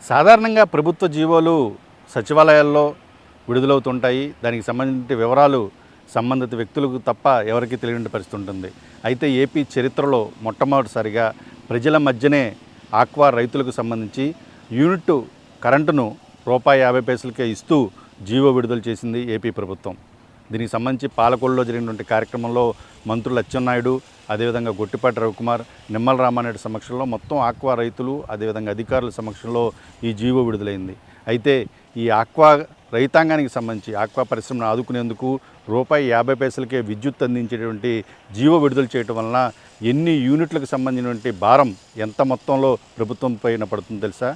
సాధారణంగా ప్రభుత్వ జీవోలు సచివాలయాల్లో విడుదలవుతుంటాయి. దానికి సంబంధించిన వివరాలు సంబంధిత వ్యక్తులకు తప్ప ఎవరికీ తెలియని పరిస్థితి ఉంటుంది. అయితే ఏపీ చరిత్రలో మొట్టమొదటిసారిగా ప్రజల మధ్యనే ఆక్వా రైతులకు సంబంధించి యూనిట్ కరెంటును ₹50 ఇస్తూ జీవో విడుదల చేసింది ఏపీ ప్రభుత్వం. దీనికి సంబంధించి పాలకొల్లులో జరిగినటువంటి కార్యక్రమంలో మంత్రులు అచ్చెన్నాయుడు, అదేవిధంగా గొట్టిపాటి రవికుమార్, నిమ్మల రామానాయుడు సమక్షంలో మొత్తం ఆక్వా రైతులు, అదేవిధంగా అధికారుల సమక్షంలో ఈ జీవో విడుదలైంది. అయితే ఈ ఆక్వా రైతాంగానికి సంబంధించి ఆక్వా పరిశ్రమను ఆదుకునేందుకు ₹50 విద్యుత్ అందించేటువంటి జీవో విడుదల చేయడం వలన ఎన్ని యూనిట్లకు సంబంధించినటువంటి భారం ఎంత మొత్తంలో ప్రభుత్వం పైన పడుతుందో తెలుసా?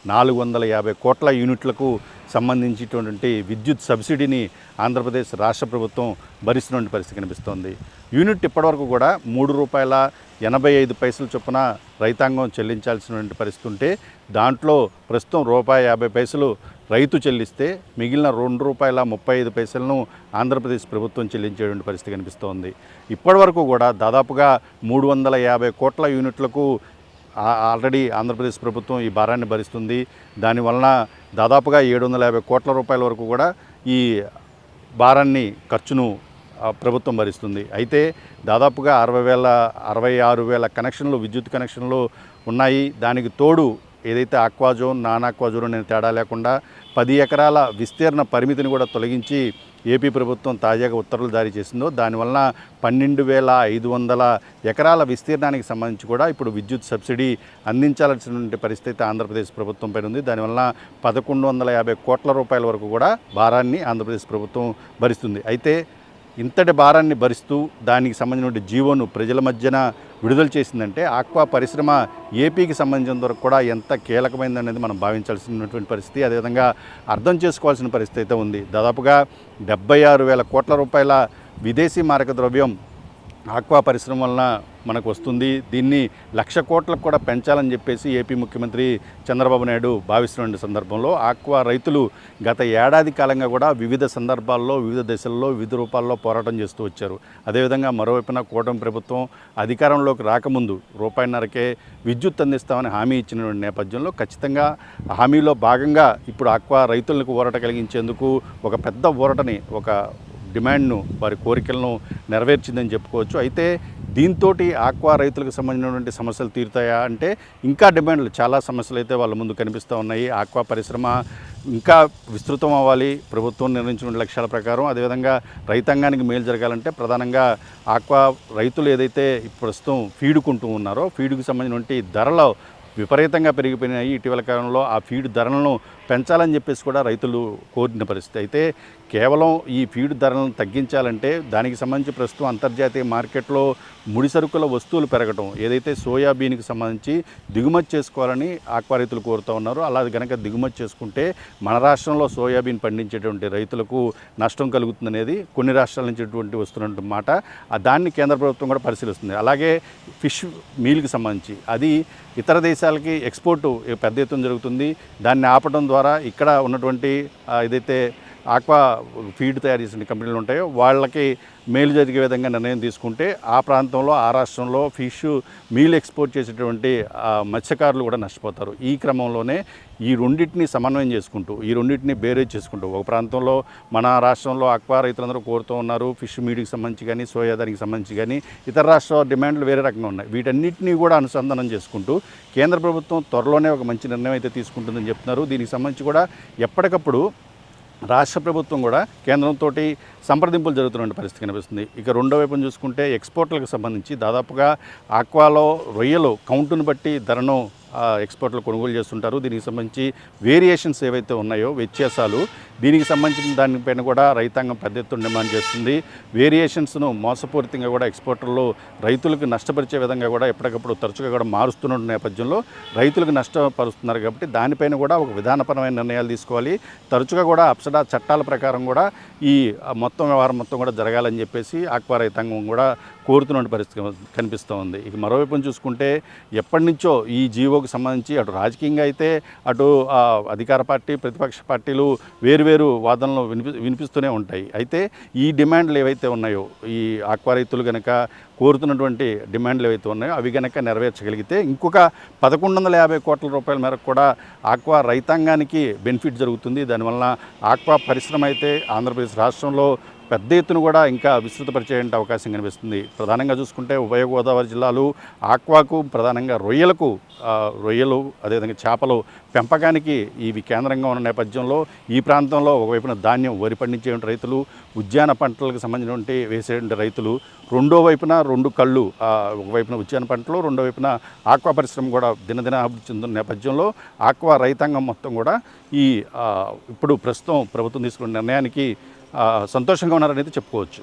450 కోట్ల యూనిట్లకు సంబంధించినటువంటి విద్యుత్ సబ్సిడీని ఆంధ్రప్రదేశ్ రాష్ట్ర ప్రభుత్వం భరిస్తున్న పరిస్థితి కనిపిస్తోంది. యూనిట్ ఇప్పటివరకు కూడా ₹3.85 చొప్పున రైతాంగం చెల్లించాల్సినటువంటి పరిస్థితి ఉంటే దాంట్లో ప్రస్తుతం ₹50 రైతు చెల్లిస్తే మిగిలిన ₹2.35 ఆంధ్రప్రదేశ్ ప్రభుత్వం చెల్లించేటువంటి పరిస్థితి కనిపిస్తోంది. ఇప్పటివరకు కూడా దాదాపుగా 350 కోట్ల యూనిట్లకు ఆల్రెడీ ఆంధ్రప్రదేశ్ ప్రభుత్వం ఈ భారాన్ని భరిస్తుంది. దానివలన దాదాపుగా ₹750 కోట్ల వరకు కూడా ఈ భారాన్ని ఖర్చును ప్రభుత్వం భరిస్తుంది. అయితే దాదాపుగా 66,000 కనెక్షన్లు, విద్యుత్ కనెక్షన్లు ఉన్నాయి. దానికి తోడు ఏదైతే aqua zone, non aqua zone అనే తేడా లేకుండా 10 ఎకరాల విస్తీర్ణ పరిమితిని కూడా తొలగించి ఏపీ ప్రభుత్వం తాజాగా ఉత్తర్వులు జారీ చేసిందో దానివలన 12,500 ఎకరాల విస్తీర్ణానికి సంబంధించి కూడా ఇప్పుడు విద్యుత్ సబ్సిడీ అందించాల్సినటువంటి పరిస్థితి ఆంధ్రప్రదేశ్ ప్రభుత్వం పైన ఉంది. దానివలన ₹1,150 కోట్ల వరకు కూడా భారాన్ని ఆంధ్రప్రదేశ్ ప్రభుత్వం భరిస్తుంది. అయితే ఇంతటి భారాన్ని భరిస్తూ దానికి సంబంధించిన జీవోను ప్రజల మధ్యన విడుదల చేసిందంటే ఆక్వా పరిశ్రమ ఏపీకి సంబంధించిన వరకు కూడా ఎంత కీలకమైందనేది మనం భావించాల్సినటువంటి పరిస్థితి, అదేవిధంగా అర్థం చేసుకోవాల్సిన పరిస్థితి అయితే ఉంది. దాదాపుగా 76,000 కోట్ల విదేశీ మారక ద్రవ్యం ఆక్వా పరిశ్రమ వలన మనకు వస్తుంది. దీన్ని 1,00,000 కోట్లకు కూడా పెంచాలని చెప్పేసి ఏపీ ముఖ్యమంత్రి చంద్రబాబు నాయుడు భావిస్తున్న సందర్భంలో ఆక్వా రైతులు గత ఏడాది కాలంగా కూడా వివిధ సందర్భాల్లో, వివిధ దశల్లో, వివిధ రూపాల్లో పోరాటం చేస్తూ వచ్చారు. అదేవిధంగా మరోవైపున కూటమి ప్రభుత్వం అధికారంలోకి రాకముందు ₹1.5కే విద్యుత్ అందిస్తామని హామీ ఇచ్చిన నేపథ్యంలో ఖచ్చితంగా హామీలో భాగంగా ఇప్పుడు ఆక్వా రైతులకు ఊరట కలిగించేందుకు ఒక పెద్ద ఊరటని, ఒక డిమాండ్ను, వారి కోరికలను నెరవేర్చిందని చెప్పుకోవచ్చు. అయితే దీంతో ఆక్వా రైతులకు సంబంధించినటువంటి సమస్యలు తీరుతాయా అంటే ఇంకా డిమాండ్లు, చాలా సమస్యలు అయితే వాళ్ళ ముందు కనిపిస్తూ ఉన్నాయి. ఆక్వా పరిశ్రమ ఇంకా విస్తృతం అవ్వాలి, ప్రభుత్వం నిర్ణయించిన లక్ష్యాల ప్రకారం. అదేవిధంగా రైతాంగానికి మేలు జరగాలంటే ప్రధానంగా ఆక్వా రైతులు ఏదైతే ప్రస్తుతం ఫీడుకుంటూ ఉన్నారో ఫీడుకు సంబంధించినటువంటి ధరలు విపరీతంగా పెరిగిపోయినాయి ఇటీవల కాలంలో. ఆ ఫీడ్ ధరలను పెంచాలని చెప్పేసి కూడా రైతులు కోరిన పరిస్థితి. అయితే కేవలం ఈ ఫీడ్ ధరలను తగ్గించాలంటే దానికి సంబంధించి ప్రస్తుతం అంతర్జాతీయ మార్కెట్లో ముడి సరుకుల వస్తువులు పెరగటం, ఏదైతే సోయాబీన్కి సంబంధించి దిగుమతి చేసుకోవాలని ఆక్వా రైతులు కోరుతూ ఉన్నారు. అలా కనుక దిగుమతి చేసుకుంటే మన రాష్ట్రంలో సోయాబీన్ పండించేటువంటి రైతులకు నష్టం కలుగుతుందనేది కొన్ని రాష్ట్రాల నుంచి వస్తున్నటువంటి మాట. దాన్ని కేంద్ర ప్రభుత్వం కూడా పరిశీలిస్తుంది. అలాగే ఫిష్ మీల్కి సంబంధించి అది ఇతర దేశాలకి ఎక్స్పోర్టు పెద్ద ఎత్తున జరుగుతుంది. దాన్ని ఆపడం ద్వారా ఇక్కడ ఉన్నటువంటి ఏదైతే ఆక్వా ఫీడ్ తయారు చేసిన కంపెనీలు ఉంటాయో వాళ్ళకి మేలు జరిగే విధంగా నిర్ణయం తీసుకుంటే ఆ ప్రాంతంలో, ఆ రాష్ట్రంలో ఫిష్ మీల్ ఎక్స్పోర్ట్ చేసేటువంటి మత్స్యకారులు కూడా నష్టపోతారు. ఈ క్రమంలోనే ఈ రెండింటిని సమన్వయం చేసుకుంటూ, ఈ రెండింటిని బేరేజ్ చేసుకుంటూ ఒక ప్రాంతంలో మన రాష్ట్రంలో ఆక్వా రైతులందరూ కోరుతూ ఉన్నారు ఫిష్ మీట్కి సంబంధించి కానీ, సోయా దానికి సంబంధించి కానీ, ఇతర రాష్ట్రాల డిమాండ్లు వేరే రకంగా ఉన్నాయి. వీటన్నిటినీ కూడా అనుసంధానం చేసుకుంటూ కేంద్ర ప్రభుత్వం త్వరలోనే ఒక మంచి నిర్ణయం అయితే తీసుకుంటుందని చెప్తున్నారు. దీనికి సంబంధించి కూడా ఎప్పటికప్పుడు రాష్ట్ర ప్రభుత్వం కూడా కేంద్రంతో సంప్రదింపులు జరుగుతున్న పరిస్థితి కనిపిస్తుంది. ఇక రెండో వైపున చూసుకుంటే ఎక్స్పోర్ట్లకు సంబంధించి దాదాపుగా ఆక్వాలో రొయ్యలు కౌంటును బట్టి ధరను ఎక్స్పోర్ట్లు కొనుగోలు చేస్తుంటారు. దీనికి సంబంధించి వేరియేషన్స్ ఏవైతే ఉన్నాయో, వ్యత్యాసాలు, దీనికి సంబంధించిన దానిపైన కూడా రైతాంగం పెద్ద ఎత్తున డిమాండ్ చేస్తుంది. వేరియేషన్స్ను మోసపూరితంగా కూడా ఎక్స్పోర్టర్లు రైతులకు నష్టపరిచే విధంగా కూడా ఎప్పటికప్పుడు తరచుగా కూడా మారుస్తున్న నేపథ్యంలో రైతులకు నష్టపరుస్తున్నారు. కాబట్టి దానిపైన కూడా ఒక విధానపరమైన నిర్ణయాలు తీసుకోవాలి. తరచుగా కూడా అప్సడా చట్టాల ప్రకారం కూడా ఈ మొత్తం వ్యవహారం మొత్తం కూడా జరగాలని చెప్పేసి ఆక్వా రైతాంగం కూడా కోరుతున్న పరిస్థితి కనిపిస్తూ ఉంది. ఇక మరోవైపు చూసుకుంటే ఎప్పటి నుంచో ఈ జీవోకి సంబంధించి అటు రాజకీయంగా అయితే అటు అధికార పార్టీ, ప్రతిపక్ష పార్టీలు వేరు వేరు వాదనలు వినిపిస్తూనే ఉంటాయి. అయితే ఈ డిమాండ్లు ఏవైతే ఉన్నాయో, ఈ ఆక్వా రైతులు కనుక కోరుతున్నటువంటి డిమాండ్లు ఏవైతే ఉన్నాయో అవి కనుక నెరవేర్చగలిగితే ఇంకొక 1150 కోట్ల రూపాయల మేరకు కూడా ఆక్వా రైతాంగానికి బెనిఫిట్ జరుగుతుంది. దానివల్ల ఆక్వా పరిశ్రమ అయితే ఆంధ్రప్రదేశ్ రాష్ట్రంలో పెద్ద ఎత్తున కూడా ఇంకా విస్తృతపరిచే అవకాశం కనిపిస్తుంది. ప్రధానంగా చూసుకుంటే ఉభయ గోదావరి జిల్లాలు ఆక్వాకు, ప్రధానంగా రొయ్యలు అదేవిధంగా చేపలు పెంపకానికి ఇవి కేంద్రంగా ఉన్న నేపథ్యంలో ఈ ప్రాంతంలో ఒకవైపున ధాన్యం, వరి పండించే రైతులు, ఉద్యాన పంటలకు సంబంధించినటువంటి వేసే రైతులు, రెండో వైపున రెండు కళ్ళు, ఒకవైపున ఉద్యాన పంటలు, రెండో వైపున ఆక్వా పరిశ్రమ కూడా దినదిన అభివృద్ధి చెందుతున్న నేపథ్యంలో ఆక్వా రైతాంగం మొత్తం కూడా ఈ ఇప్పుడు ప్రస్తుతం ప్రభుత్వం తీసుకున్న నిర్ణయానికి సంతోషంగా ఉన్నారనేది చెప్పుకోవచ్చు.